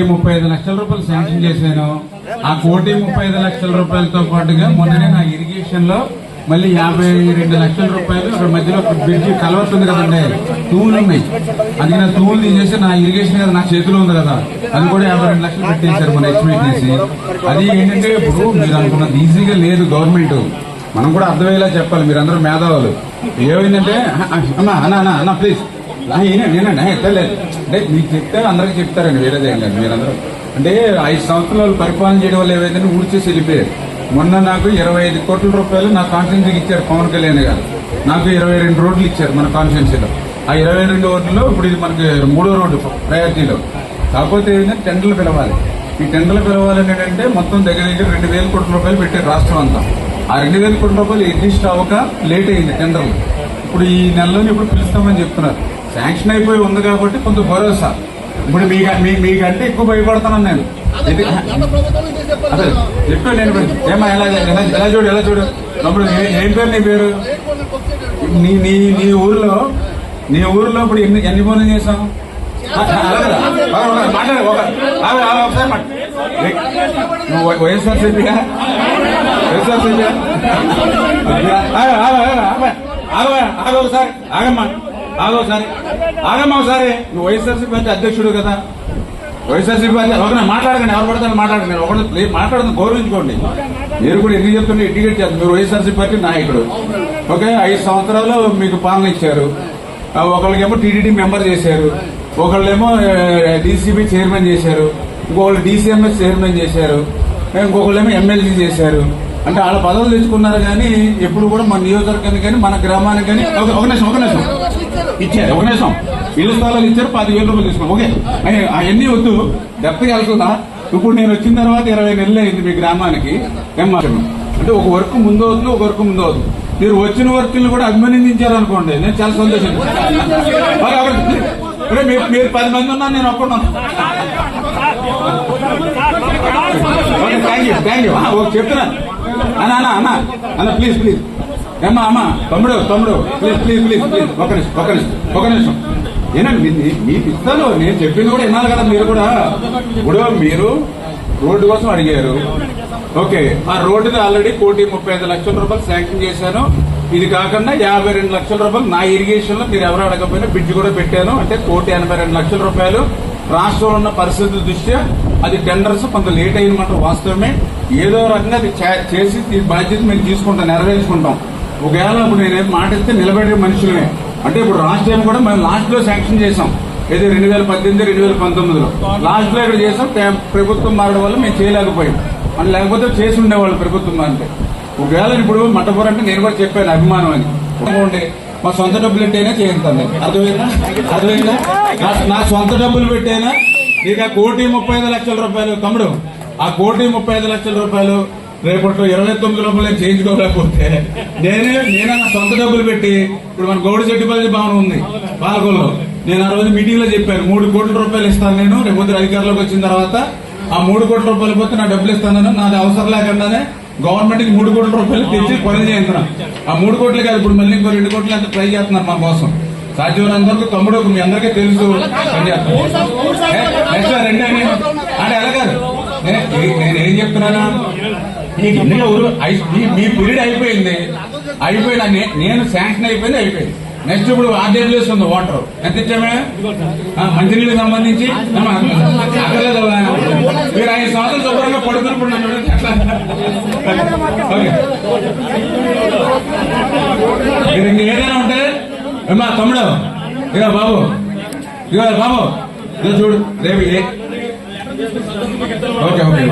1,35 లక్షల రూపాయలు శాంక్షన్ చేశాను. ఆ 1,35 లక్షల రూపాయలతో పాటుగా మొన్ననే నా ఇరిగేషన్ లో మళ్ళీ 52 లక్షల రూపాయలు అక్కడ మధ్యలో బ్రిడ్జి కలవతుంది కదండి, తూములు ఉన్నాయి. అందుకని ఆ తూములు తీసేసి నా ఇరిగేషన్ కదా నా చేతిలో ఉంది కదా, అది కూడా 52 లక్షలు పెట్టేశారు మన ఎస్టిమేట్ చేసి. అది ఏంటంటే ఇప్పుడు మీరు అనుకున్నది ఈజీగా లేదు గవర్నమెంట్, మనం కూడా అర్థమయ్యేలా చెప్పాలి. మీరు అందరూ మేధావులు. ఏమైందంటే అన్నా అన్నా అన్నా అన్నా ప్లీజ్ నేనండి ఎత్తలేదు అంటే మీకు చెప్తే అందరికీ చెప్తారండి, వేరేదే కాదు. మీరందరూ అంటే 5 సంవత్సరాలు పరిపాలన చేయడం వల్ల ఏమైందని ఊడ్చేసి వెళ్ళిపోయారు. మొన్న నాకు 25 కోట్ల రూపాయలు నా కాన్స్టిట్యూన్సీకి ఇచ్చారు పవన్ కళ్యాణ్ గారు. నాకు 22 రోడ్లు ఇచ్చారు మన కాన్స్టిట్యూన్సీలో. ఆ 22 రోడ్లలో ఇప్పుడు ఇది మనకి 3వ రోడ్డు ప్రయారిటీలో. కాకపోతే ఏంటంటే టెండర్లు పిలవాలి. ఈ టెండర్లు పిలవాలని ఏంటంటే మొత్తం దగ్గర 2,000 కోట్ల రూపాయలు పెట్టారు రాష్ట్రం అంతా. ఆ 2,000 కోట్ల రూపాయలు ఎగ్జిస్ట్ అవ్వక లేట్ అయింది టెండర్లు. ఇప్పుడు ఈ నెలలోనే ఇప్పుడు పిలుస్తామని చెప్తున్నారు. శాంక్షన్ అయిపోయి ఉంది కాబట్టి కొంత భరోసా. ఇప్పుడు మీకంటే ఎక్కువ భయపడుతున్నాను నేను. అదే చెప్పా నేను. ఏమా ఎలా చూడు అప్పుడు ఏం పేరు నీ పేరు? నీ ఊర్లో ఇప్పుడు ఎన్ని పనులు చేసాం? మాట్లాడు ఒకసారి నువ్వు వైఎస్ఆర్సీపీగా ఒకసారి ఆగమ్మా ఒకసారి. నువ్వు వైఎస్ఆర్సీపీ పార్టీ అధ్యక్షుడు కదా, వైఎస్ఆర్సీపీ పార్టీ ఒకనే మాట్లాడకండి, ఎవరు పడతాను మాట్లాడకండి, ఒకటి మాట్లాడుతుంది గౌరవించుకోండి. మీరు కూడా ఎందుకు చెప్తుంటే ఇండికేట్ చేస్తారు. మీరు వైఎస్ఆర్సీపీ పార్టీ నాయకుడు, ఓకే. 5 సంవత్సరాలు మీకు పాలన ఇచ్చారు. ఒకళ్ళకేమో టీడీడీ మెంబర్ చేశారు, ఒకళ్ళేమో డీసీబీ చైర్మన్ చేశారు, ఇంకొకళ్ళు డీసీఎంఎస్ చైర్మన్ చేశారు, ఇంకొకళ్ళేమో ఎమ్మెల్సీ చేశారు. అంటే వాళ్ళ పదవులు తెచ్చుకున్నారు కానీ ఎప్పుడు కూడా మన నియోజకవర్గానికి కానీ మన గ్రామానికి కానీ ఒక నిమిషం ఇచ్చారు. ఒక నిమిషం ఇళ్ల స్థలాలు ఇచ్చారు, 10,000 రూపాయలు తీసుకున్నాం. ఓకే, అవన్నీ వద్దు, డెప్త్గా వెళ్తుందా. ఇప్పుడు నేను వచ్చిన తర్వాత 20 నెలలు అయింది మీ గ్రామానికి. ఏం మాట్లాడు అంటే ఒక వర్క్ ముందు అవుతుంది, ఒక వర్క్ ముందు అవుతుంది. మీరు వచ్చిన వర్క్లు కూడా అభినందించారనుకోండి, నేను చాలా సంతోషం. మీరు 10 మంది ఉన్నా నేను ఒక్కడున్నాను. థ్యాంక్ యూ చెప్తున్నాను అన్న ప్లీజ్ అమ్మా తమ్ముడు ప్లీజ్ ఒక నిమిషం ఏనండి మీకు ఇస్తాను. నేను చెప్పింది కూడా వినాలి కదా మీరు కూడా. ఇప్పుడు మీరు రోడ్డు కోసం అడిగారు, ఓకే. ఆ రోడ్డుకి ఆల్రెడీ 1,35 లక్షల రూపాయలు శాంక్షన్ చేశాను. ఇది కాకుండా 52 లక్షల రూపాయలు నా ఇరిగేషన్ లో మీరు ఎవరు అడగకపోయినా బ్రిడ్జ్ కూడా పెట్టాను. అంటే 1,82 లక్షల రూపాయలు రాష్ట్రంలో ఉన్న పరిస్థితుల దృష్ట్యా అది టెండర్స్ కొంత లేట్ అయినమాట వాస్తవమే. ఏదో రకంగా అది చేసి బాధ్యత మేము తీసుకుంటాం, నెరవేర్చుకుంటాం. ఒకవేళ ఇప్పుడు నేనేం మాట ఇస్తే నిలబడే మనుషులమే. అంటే ఇప్పుడు రాష్ట్రం కూడా మేము లాస్ట్ లో శాంక్షన్ చేసాం, ఏదో 2018, 2019లో లాస్ట్ లో ఇక్కడ చేసాం. ప్రభుత్వం మారడం వల్ల మేము చేయలేకపోయాం, అని లేకపోతే చేసి ఉండేవాళ్ళు ప్రభుత్వం అంటే. ఒకవేళ ఇప్పుడు మట్టపురం అంటే నేను కూడా చెప్పాను అభిమానం అని. మా సొంత డబ్బులు పెట్టైనా చేయించాను. అర్థమైందా? నా సొంత డబ్బులు పెట్టైనా నీకు ఆ 1,35 లక్షల రూపాయలు తమ్ముడు, ఆ 1,35 లక్షల రూపాయలు రేపట్లో 29 రూపాయలు చేయించుకోలేకపోతే నేనే నా సొంత డబ్బులు పెట్టి, ఇప్పుడు మన గౌడ చెట్టుపల్లి భవనం ఉంది పాలకొల్లో, నేను ఆ రోజు మీటింగ్ లో చెప్పాను 3 కోట్ల రూపాయలు ఇస్తాను నేను రేపు అధికారంలోకి వచ్చిన తర్వాత. ఆ 3 కోట్ల రూపాయలు పోతే నా డబ్బులు ఇస్తాను. నాది అవసరం లేకుండానే గవర్నమెంట్ కి 3 కోట్ల రూపాయలు తెచ్చి పనులు చేయించున్నాం. ఆ 3 కోట్లు కాదు, ఇప్పుడు మళ్ళీ ఇంకో 2 కోట్లు అంతా ట్రై చేస్తున్నారు మన కోసం. సాధ్యమైనంతవరకు తమ్ముడు మీ అందరికీ తెలుసు అంటే ఎలా కాదు. నేను ఏం చెప్తున్నానా, మీ పీరియడ్ అయిపోయింది. నేను శాంక్షన్ అయిపోయింది. నెక్స్ట్ ఇప్పుడు ఆర్డబ్ల్యూఎస్ ఉంది, వాటర్ ఎంత ఇచ్చామే మంచినీళ్ళకి సంబంధించి అక్కర్లేదు. మీరు 5 సంవత్సరాలు శుభ్రంగా పడుతున్నప్పుడు మీరు ఇంక ఏదైనా ఉంటే ఏమా తమ్ముడు ఇక బాబు ఇక చూడు రేపు ఓకే ఇప్పుడు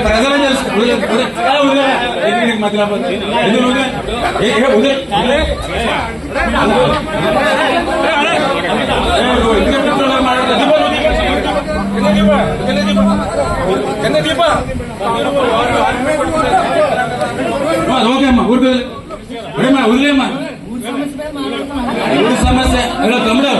ప్రజలు ఓకే అమ్మా ఊరికేమ్మా వదిలేమ్మా ఊరి సమస్య తమ్ముడు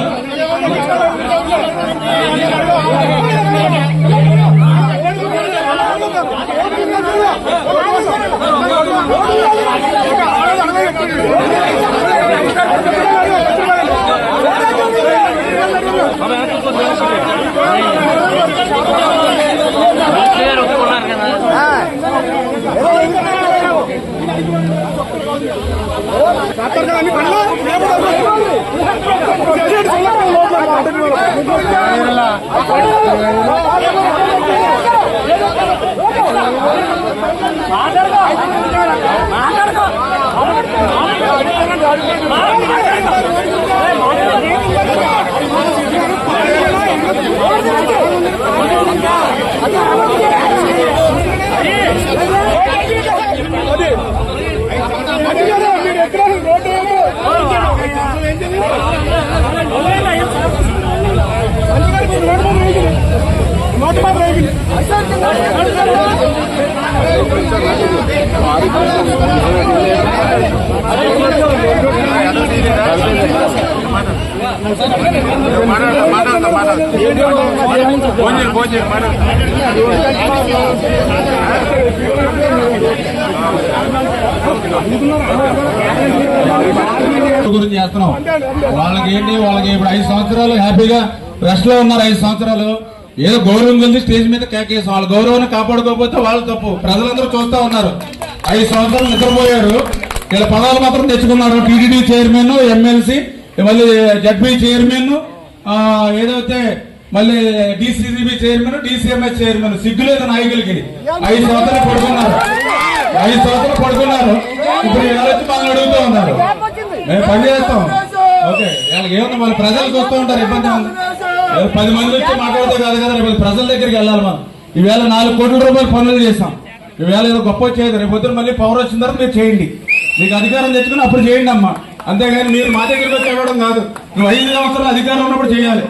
గురించి చేస్తున్నాం. వాళ్ళకి ఇప్పుడు 5 సంవత్సరాలు హ్యాపీగా రెస్ట్ లో ఉన్నారు. 5 సంవత్సరాలు ఏదో గౌరవం కలిసి స్టేజ్ మీద కేకేసాం. వాళ్ళ గౌరవాన్ని కాపాడుకోకపోతే వాళ్ళ తప్పు. ప్రజలందరూ చూస్తా ఉన్నారు. 5 సంవత్సరాలు నిద్రపోయారు. ఇలా పదాలు మాత్రం తెచ్చుకున్నారు. టీటీడీ చైర్మన్, ఎమ్మెల్సీ, మళ్ళీ జడ్పీ చైర్మన్, ఏదైతే మళ్ళీ డిసిసిబి చైర్మన్, డిసిఎంఎస్ చైర్మన్. సిగ్గులేదు నాయకులకి. 5 సంవత్సరాలు పడుకున్నారు. 5 సంవత్సరాలు పడుకున్నారు. ఇప్పుడు వచ్చి మనల్ని అడుగుతూ ఉన్నారు. మేము పని చేస్తాం. ఓకే, వాళ్ళకి ఏమన్నా మళ్ళీ ప్రజలు చూస్తూ ఉంటారు. ఇబ్బంది ఉంది. 10 మంది వచ్చి మాట్లాడితే కాదు కదా. రేపు ప్రజల దగ్గరికి వెళ్ళాలి మనం. ఈవేళ 4 కోట్ల రూపాయలు పనులు చేస్తాం. ఈవేళ ఏదో గొప్ప చేయదు. రేపు పొద్దున మళ్ళీ పవర్ వచ్చిన తర్వాత మీరు చేయండి. మీకు అధికారం తెచ్చుకుని అప్పుడు చేయండి అమ్మా. అంతేగాని మీరు మా దగ్గరికి వచ్చి ఇవ్వడం కాదు. నువ్వు 5 సంవత్సరాలు అధికారం ఉన్నప్పుడు చేయాలి.